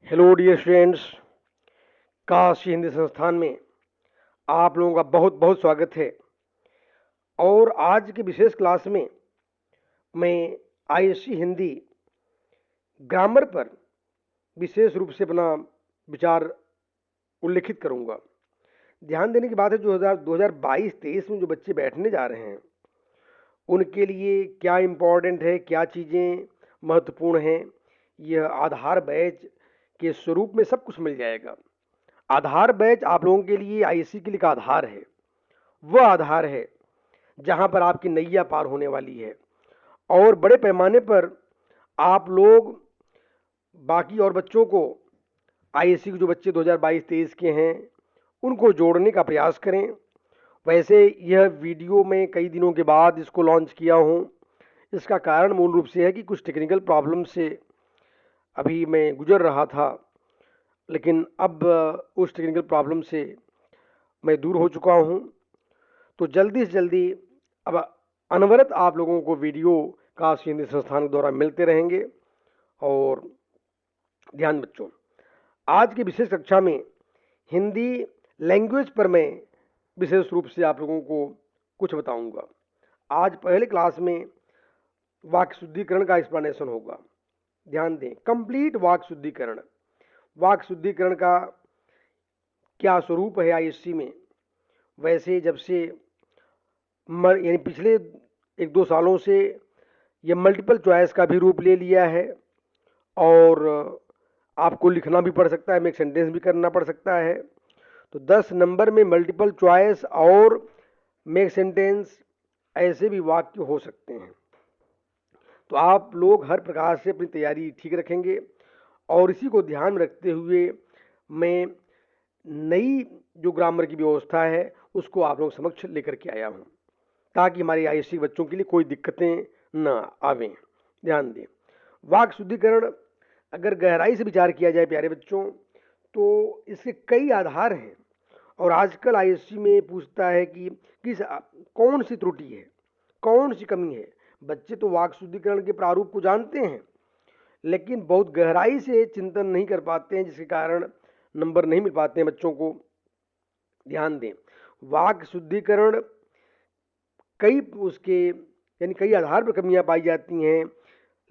Hello dear students, Kashi Hindi Sansthan में आप लोगों का बहुत बहुत स्वागत है। और आज की विशेष क्लास में मैं आईएससी हिंदी ग्रामर पर विशेष रूप से अपना विचार उल्लेखित करूंगा। ध्यान देने की बात है, 2022-23 में जो बच्चे बैठने जा रहे हैं उनके लिए क्या इम्पोर्टेंट है, क्या चीज़ें महत्वपूर्ण हैं, यह आधार बैच के स्वरूप में सब कुछ मिल जाएगा। आधार बैच आप लोगों के लिए आईएससी के लिए का आधार है, वह आधार है जहां पर आपकी नैया पार होने वाली है और बड़े पैमाने पर आप लोग बाकी और बच्चों को, आईएससी के जो बच्चे 2022-23 के हैं उनको जोड़ने का प्रयास करें। वैसे यह वीडियो मैं कई दिनों के बाद इसको लॉन्च किया हूं। इसका कारण मूल रूप से है कि कुछ टेक्निकल प्रॉब्लम से अभी मैं गुजर रहा था, लेकिन अब उस टेक्निकल प्रॉब्लम से मैं दूर हो चुका हूं। तो जल्दी से जल्दी अब अनवरत आप लोगों को वीडियो काशी हिंदी संस्थान के द्वारा मिलते रहेंगे। और ध्यान बच्चों, आज की विशेष कक्षा में हिंदी लैंग्वेज पर मैं विशेष रूप से आप लोगों को कुछ बताऊंगा। आज पहले क्लास में वाक्य शुद्धिकरण का एक्सप्लेनेशन होगा। ध्यान दें, कंप्लीट वाक्य शुद्धिकरण। वाक्य शुद्धिकरण का क्या स्वरूप है आईएससी में। वैसे जब से यानी पिछले 1-2 सालों से यह मल्टीपल चॉइस का भी रूप ले लिया है और आपको लिखना भी पड़ सकता है, मेक सेंटेंस भी करना पड़ सकता है। तो 10 नंबर में मल्टीपल चॉइस और मेक सेंटेंस ऐसे भी वाक्य हो सकते हैं। तो आप लोग हर प्रकार से अपनी तैयारी ठीक रखेंगे और इसी को ध्यान में रखते हुए मैं नई जो ग्रामर की व्यवस्था है उसको आप लोग समक्ष लेकर के आया हूँ, ताकि हमारे आईएससी बच्चों के लिए कोई दिक्कतें न आवें। ध्यान दें, वाक्य शुद्धिकरण अगर गहराई से विचार किया जाए प्यारे बच्चों, तो इसके कई आधार हैं। और आजकल आईएससी में पूछता है कि कौन सी त्रुटि है, कौन सी कमी है। बच्चे तो वाक्य शुद्धिकरण के प्रारूप को जानते हैं, लेकिन बहुत गहराई से चिंतन नहीं कर पाते हैं, जिसके कारण नंबर नहीं मिल पाते हैं बच्चों को। ध्यान दें, वाक्य शुद्धिकरण कई उसके यानी कई आधार पर कमियां पाई जाती हैं।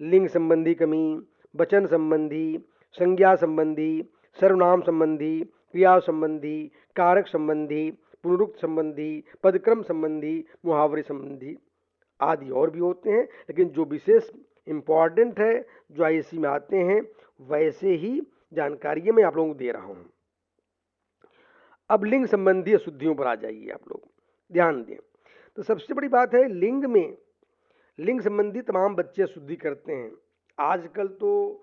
लिंग संबंधी कमी, वचन संबंधी, संज्ञा संबंधी, सर्वनाम संबंधी, क्रिया संबंधी, कारक संबंधी, पुनरुक्त संबंधी, पदक्रम संबंधी, मुहावरे संबंधी आदि और भी होते हैं। लेकिन जो विशेष इम्पॉर्टेंट है, जो आईएससी में आते हैं, वैसे ही जानकारी मैं आप लोगों को दे रहा हूं। अब लिंग संबंधी अशुद्धियों पर आ जाइए आप लोग। ध्यान दें, तो सबसे बड़ी बात है, लिंग में लिंग संबंधी तमाम बच्चे अशुद्धि करते हैं। आजकल तो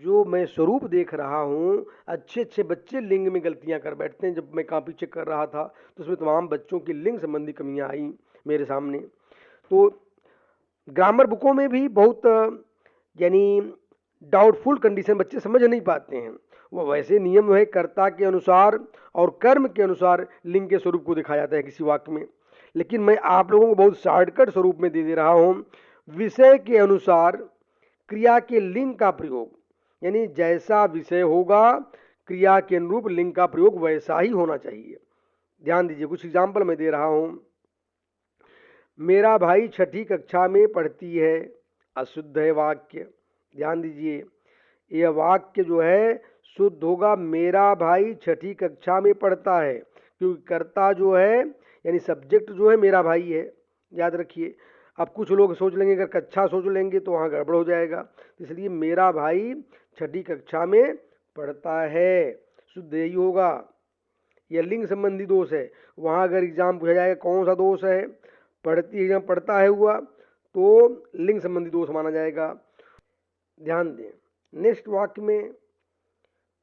जो मैं स्वरूप देख रहा हूँ, अच्छे अच्छे बच्चे लिंग में गलतियाँ कर बैठते हैं। जब मैं कॉपी चेक कर रहा था तो उसमें तमाम बच्चों की लिंग संबंधी कमियाँ आई मेरे सामने। तो ग्रामर बुकों में भी बहुत यानी डाउटफुल कंडीशन बच्चे समझ नहीं पाते हैं। वो वैसे नियम है, कर्ता के अनुसार और कर्म के अनुसार लिंग के स्वरूप को दिखाया जाता है किसी वाक्य में, लेकिन मैं आप लोगों को बहुत शॉर्टकट स्वरूप में दे रहा हूं। विषय के अनुसार क्रिया के लिंग का प्रयोग, यानी जैसा विषय होगा क्रिया के अनुरूप लिंग का प्रयोग वैसा ही होना चाहिए। ध्यान दीजिए, कुछ एग्जाम्पल मैं दे रहा हूं। मेरा भाई 6ठी कक्षा में पढ़ती है, अशुद्ध है वाक्य। ध्यान दीजिए, यह वाक्य जो है शुद्ध होगा, मेरा भाई 6ठी कक्षा में पढ़ता है, क्योंकि कर्ता जो है यानी सब्जेक्ट जो है मेरा भाई है। याद रखिए। अब कुछ लोग सोच लेंगे, अगर कक्षा सोच लेंगे तो वहाँ गड़बड़ हो जाएगा, इसलिए मेरा भाई 6ठी कक्षा में पढ़ता है, शुद्ध यही होगा। यह लिंग संबंधी दोष है। वहाँ अगर एग्जाम पूछा जाएगा कौन सा दोष है, पढ़ती है पढ़ता है हुआ, तो लिंग संबंधी दोष माना जाएगा। ध्यान दें, नेक्स्ट वाक्य में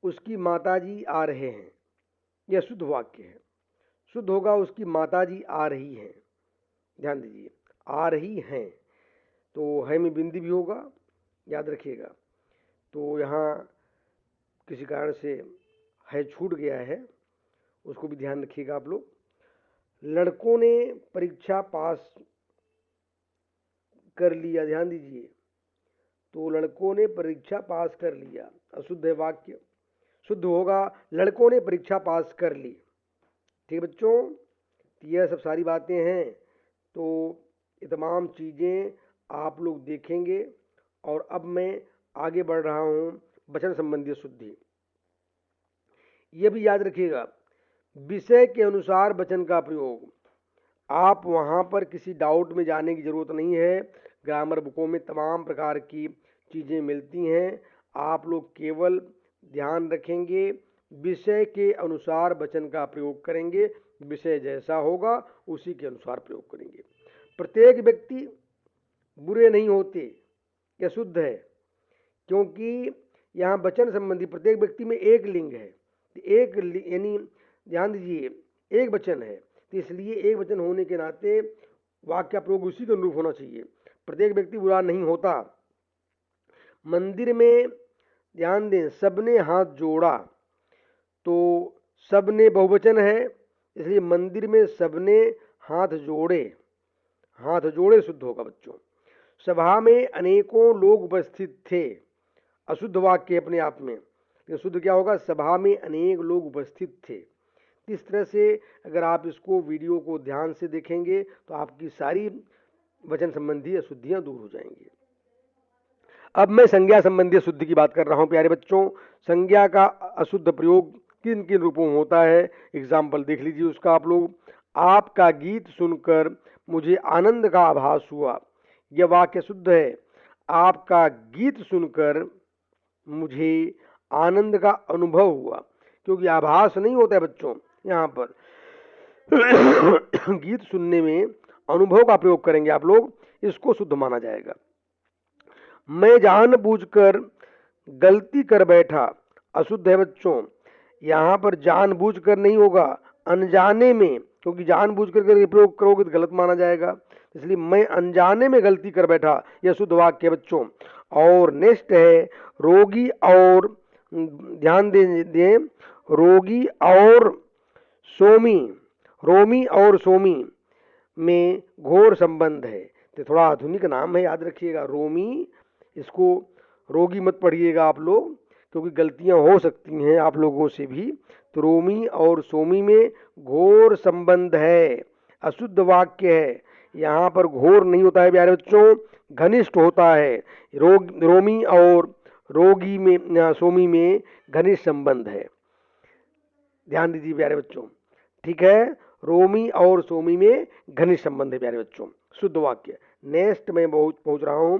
उसकी माताजी आ रहे हैं, यह शुद्ध वाक्य है। शुद्ध होगा उसकी माताजी आ रही हैं। ध्यान दीजिए, आ रही हैं, तो है में बिंदी भी होगा, याद रखिएगा। तो यहाँ किसी कारण से है छूट गया है, उसको भी ध्यान रखिएगा आप लोग। लड़कों ने परीक्षा पास कर लिया। ध्यान दीजिए, तो लड़कों ने परीक्षा पास कर लिया, अशुद्ध है वाक्य। शुद्ध होगा लड़कों ने परीक्षा पास कर ली। ठीक है बच्चों, तो यह सब सारी बातें हैं। तो ये तमाम चीज़ें आप लोग देखेंगे। और अब मैं आगे बढ़ रहा हूँ वचन संबंधी शुद्धि। यह भी याद रखिएगा, विषय के अनुसार वचन का प्रयोग। आप वहाँ पर किसी डाउट में जाने की ज़रूरत नहीं है। ग्रामर बुकों में तमाम प्रकार की चीज़ें मिलती हैं। आप लोग केवल ध्यान रखेंगे, विषय के अनुसार वचन का प्रयोग करेंगे। विषय जैसा होगा उसी के अनुसार प्रयोग करेंगे। प्रत्येक व्यक्ति बुरे नहीं होते, यह शुद्ध है, क्योंकि यहाँ वचन संबंधी प्रत्येक व्यक्ति में एक लिंग है, एक यानी ध्यान दीजिए एक वचन है, तो इसलिए एक वचन होने के नाते वाक्य प्रयोग उसी के अनुरूप होना चाहिए। प्रत्येक व्यक्ति बुरा नहीं होता। मंदिर में ध्यान दें, सबने हाथ जोड़ा, तो सबने बहुवचन है, इसलिए मंदिर में सबने हाथ जोड़े, हाथ जोड़े शुद्ध होगा बच्चों। सभा में अनेकों लोग उपस्थित थे, अशुद्ध वाक्य अपने आप में, लेकिन शुद्ध क्या होगा, सभा में अनेक लोग उपस्थित थे। इस तरह से अगर आप इसको वीडियो को ध्यान से देखेंगे तो आपकी सारी वचन संबंधी अशुद्धियां दूर हो जाएंगी। अब मैं संज्ञा संबंधी अशुद्धि की बात कर रहा हूं प्यारे बच्चों। संज्ञा का अशुद्ध प्रयोग किन किन रूपों में होता है, एग्जाम्पल देख लीजिए उसका आप लोग। आपका गीत सुनकर मुझे आनंद का आभास हुआ, यह वाक्य शुद्ध है। आपका गीत सुनकर मुझे आनंद का अनुभव हुआ, क्योंकि आभास नहीं होता है बच्चों यहाँ पर गीत सुनने में अनुभव का प्रयोग करेंगे आप लोग, इसको शुद्ध माना जाएगा। मैं जानबूझकर गलती कर बैठा, अशुद्ध है बच्चों। यहाँ पर जानबूझकर नहीं होगा, अनजाने में, क्योंकि जानबूझकर प्रयोग करोगे तो गलत माना जाएगा, इसलिए मैं अनजाने में गलती कर बैठा, यह शुद्ध वाक्य है बच्चों। और नेक्स्ट है रोगी और, ध्यान दें, रोगी और सोमी, रोमी और सोमी में घोर संबंध है। तो थोड़ा आधुनिक नाम है, याद रखिएगा रोमी, इसको रोगी मत पढ़िएगा आप लोग, क्योंकि गलतियां हो सकती हैं आप लोगों से भी। तो रोमी और सोमी में घोर संबंध है, अशुद्ध वाक्य है। यहाँ पर घोर नहीं होता है प्यारे बच्चों, घनिष्ठ होता है। रोमी और रोगी में, सोमी में घनिष्ठ संबंध है, ध्यान दीजिए प्यारे बच्चों। ठीक है, रोमी और सोमी में घनिष्ठ संबंध है प्यारे बच्चों, शुद्ध वाक्य। नेक्स्ट में पहुंच रहा हूं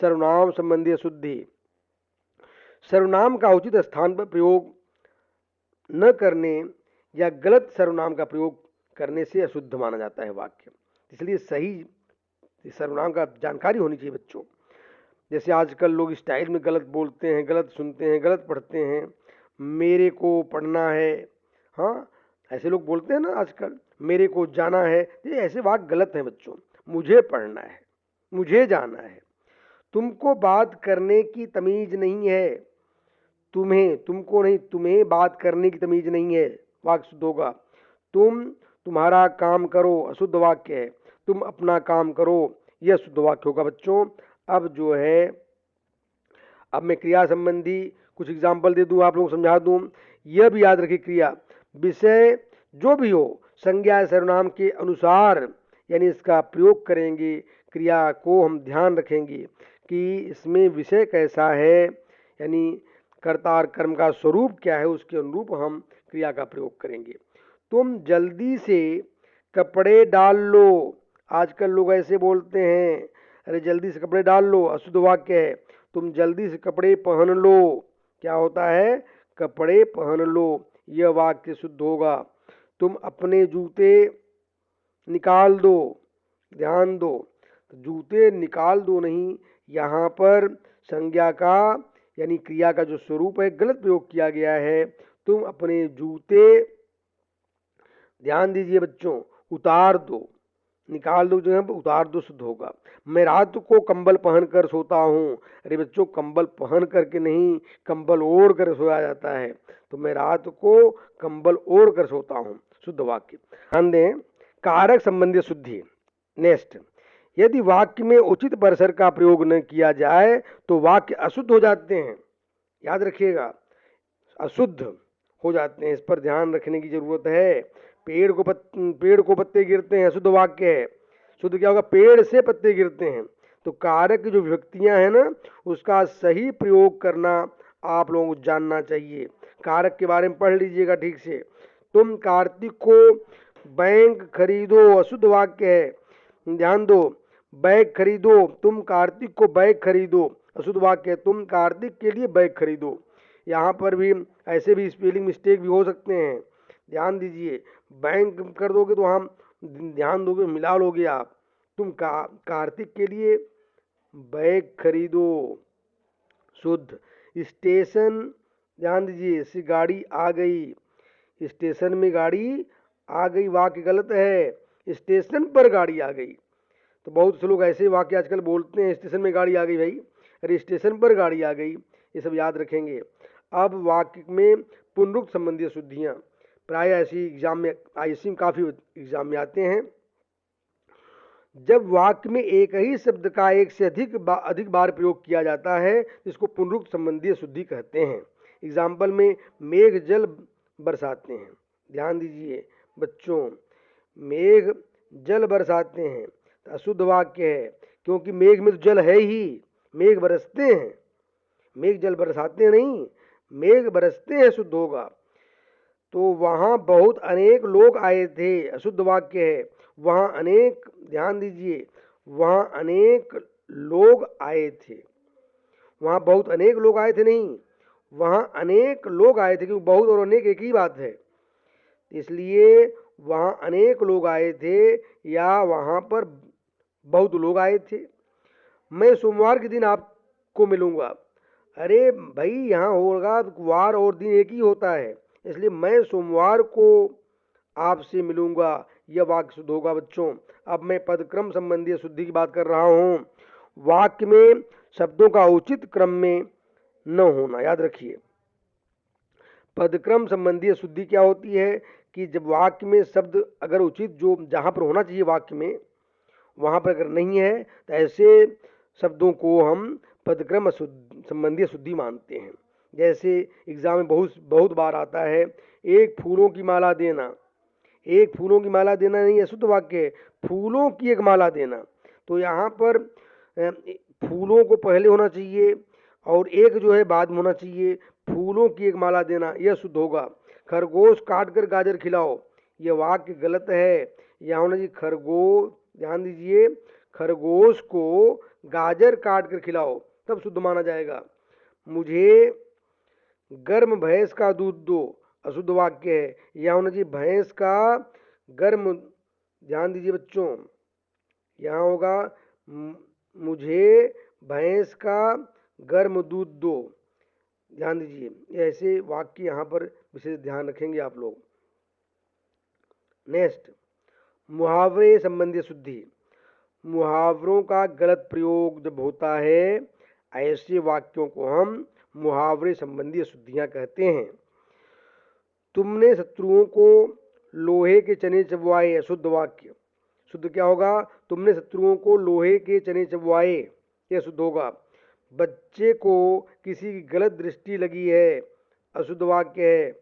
सर्वनाम संबंधी अशुद्धि। सर्वनाम का उचित स्थान पर प्रयोग न करने या गलत सर्वनाम का प्रयोग करने से अशुद्ध माना जाता है वाक्य, इसलिए सही सर्वनाम का जानकारी होनी चाहिए बच्चों। जैसे आजकल लोग स्टाइल में गलत बोलते हैं, गलत सुनते हैं, गलत पढ़ते हैं। मेरे को पढ़ना है, हाँ ऐसे लोग बोलते हैं ना आजकल, मेरे को जाना है, ये ऐसे वाक्य गलत हैं बच्चों। मुझे पढ़ना है, मुझे जाना है। तुमको बात करने की तमीज नहीं है, तुम्हें, तुमको नहीं, तुम्हें बात करने की तमीज नहीं है, वाक्य शुद्ध होगा। तुम्हारा काम करो, अशुद्ध वाक्य है। तुम अपना काम करो, यह शुद्ध वाक्य होगा बच्चों। अब जो है, अब मैं क्रिया संबंधी कुछ एग्जाम्पल दे दूं, आप लोगों को समझा दूं। यह भी याद रखिए, क्रिया विषय जो भी हो संज्ञा सर्वनाम के अनुसार, यानी इसका प्रयोग करेंगे। क्रिया को हम ध्यान रखेंगे कि इसमें विषय कैसा है, यानी कर्ता और कर्म का स्वरूप क्या है, उसके अनुरूप हम क्रिया का प्रयोग करेंगे। तुम जल्दी से कपड़े डाल लो, आजकल लोग ऐसे बोलते हैं, अरे जल्दी से कपड़े डाल लो, अशुद्ध वाक्य है। तुम जल्दी से कपड़े पहन लो, क्या होता है, कपड़े पहन लो, यह वाक्य शुद्ध होगा। तुम अपने जूते निकाल दो, ध्यान दो, जूते निकाल दो नहीं, यहाँ पर संज्ञा का यानी क्रिया का जो स्वरूप है गलत प्रयोग किया गया है। तुम अपने जूते, ध्यान दीजिए बच्चों, उतार दो, निकाल दो जो है उतार दो शुद्ध होगा। मैं रात को कंबल पहन कर सोता हूँ, अरे बच्चों कंबल पहन करके नहीं, कंबल ओढ़ कर सोया जाता है, तो मैं रात को कंबल ओढ़ कर सोता हूँ, शुद्ध वाक्य। ध्यान दें, कारक संबंधी शुद्धि। नेक्स्ट, यदि वाक्य में उचित परिसर का प्रयोग न किया जाए तो वाक्य अशुद्ध हो जाते हैं, याद रखिएगा। अशुद्ध हो जाते हैं। इस पर ध्यान रखने की जरूरत है। पेड़ को पत्ते गिरते हैं, अशुद्ध वाक्य है। शुद्ध क्या होगा? पेड़ से पत्ते गिरते हैं। तो कारक की जो विभक्तियां हैं ना, उसका सही प्रयोग करना आप लोगों को जानना चाहिए। कारक के बारे में पढ़ लीजिएगा ठीक से। तुम कार्तिक को बैंक खरीदो, अशुद्ध वाक्य है, ध्यान दो। बैग खरीदो, तुम कार्तिक को बैग खरीदो, अशुद्ध वाक्य है। तुम कार्तिक के लिए बैग खरीदो। यहाँ पर भी ऐसे भी स्पेलिंग मिस्टेक भी हो सकते हैं, ध्यान दीजिए। बैंक कर दोगे तो हम ध्यान दोगे, मिला लोगे आप। तुम कार्तिक के लिए बैग खरीदो, शुद्ध। स्टेशन, ध्यान दीजिए, से गाड़ी आ गई, स्टेशन में गाड़ी आ गई, वाक्य गलत है। स्टेशन पर गाड़ी आ गई। तो बहुत से लोग ऐसे वाक्य आजकल बोलते हैं, स्टेशन में गाड़ी आ गई भाई, अरे स्टेशन पर गाड़ी आ गई। ये सब याद रखेंगे। अब वाक्य में पुनरुक्त संबंधी शुद्धियाँ प्राय ऐसी एग्जाम में, आईसी में काफ़ी एग्जाम में आते हैं। जब वाक्य में एक ही शब्द का एक से अधिक बार प्रयोग किया जाता है, इसको पुनरुक्त संबंधी शुद्धि कहते हैं। एग्जाम्पल में मेघ जल बरसाते हैं, ध्यान दीजिए बच्चों, मेघ जल बरसाते हैं तो अशुद्ध वाक्य है, क्योंकि मेघ में तो जल है ही, मेघ बरसते हैं, मेघ जल बरसाते नहीं, मेघ बरसते हैं, शुद्ध होगा। तो वहाँ बहुत अनेक लोग आए थे, अशुद्ध वाक्य है। वहाँ अनेक, ध्यान दीजिए, वहाँ अनेक लोग आए थे, वहाँ बहुत अनेक लोग आए थे नहीं, वहाँ अनेक लोग आए थे, क्योंकि बहुत और अनेक एक ही बात है, इसलिए वहाँ अनेक लोग आए थे या वहाँ पर बहुत लोग आए थे। मैं सोमवार के दिन आपको मिलूंगा, अरे भाई यहाँ होगा वार और दिन एक ही होता है, इसलिए मैं सोमवार को आपसे मिलूंगा, यह वाक्य शुद्ध होगा बच्चों। अब मैं पदक्रम संबंधी शुद्धि की बात कर रहा हूँ। वाक्य में शब्दों का उचित क्रम में न होना, याद रखिए। पदक्रम संबंधी शुद्धि क्या होती है कि जब वाक्य में शब्द अगर उचित जो जहाँ पर होना चाहिए वाक्य में, वहाँ पर अगर नहीं है तो ऐसे शब्दों को हम पदक्रम संबंधी शुद्धि मानते हैं। जैसे एग्जाम में बहुत बार आता है, एक फूलों की माला देना, एक फूलों की माला देना नहीं, अशुद्ध वाक्य है, फूलों की एक माला देना। तो यहाँ पर फूलों को पहले होना चाहिए और एक जो है बाद में होना चाहिए, फूलों की एक माला देना, यह शुद्ध होगा। खरगोश काट कर गाजर खिलाओ, यह वाक्य गलत है, यहाँ होना चाहिए खरगोश, ध्यान दीजिए, खरगोश को गाजर काट कर खिलाओ, तब शुद्ध माना जाएगा। मुझे गर्म भैंस का दूध दो, अशुद्ध वाक्य है, यहाँ होना चाहिए भैंस का गर्म, ध्यान दीजिए बच्चों, यहाँ होगा मुझे भैंस का गर्म दूध दो, ध्यान दीजिए। ऐसे वाक्य यहाँ पर विशेष ध्यान रखेंगे आप लोग। नेक्स्ट, मुहावरे संबंधी शुद्धि। मुहावरों का गलत प्रयोग जब होता है, ऐसे वाक्यों को हम मुहावरे संबंधी शुद्धियां कहते हैं। तुमने शत्रुओं को लोहे के चने चबवाए, अशुद्ध वाक्य। शुद्ध क्या होगा? तुमने शत्रुओं को लोहे के चने चबवाए, यह शुद्ध होगा। बच्चे को किसी की गलत दृष्टि लगी है, अशुद्ध वाक्य है।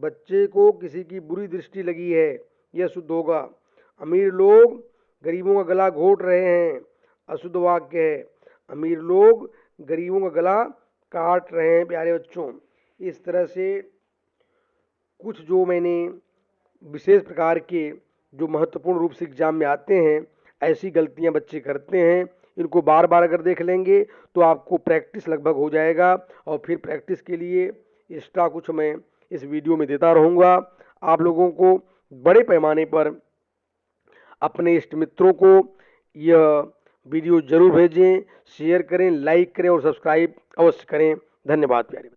बच्चे को किसी की बुरी दृष्टि लगी है, यह शुद्ध होगा। अमीर लोग गरीबों का गला घोट रहे हैं, अशुद्ध वाक्य है। अमीर लोग गरीबों का गला काट रहे हैं, प्यारे बच्चों। इस तरह से कुछ जो मैंने विशेष प्रकार के जो महत्वपूर्ण रूप से एग्जाम में आते हैं, ऐसी गलतियां बच्चे करते हैं, इनको बार बार अगर देख लेंगे तो आपको प्रैक्टिस लगभग हो जाएगा। और फिर प्रैक्टिस के लिए एक्स्ट्रा कुछ मैं इस वीडियो में देता रहूँगा। आप लोगों को बड़े पैमाने पर अपने इष्ट मित्रों को यह वीडियो जरूर भेजें, शेयर करें, लाइक करें और सब्सक्राइब अवश्य करें। धन्यवाद प्यारे।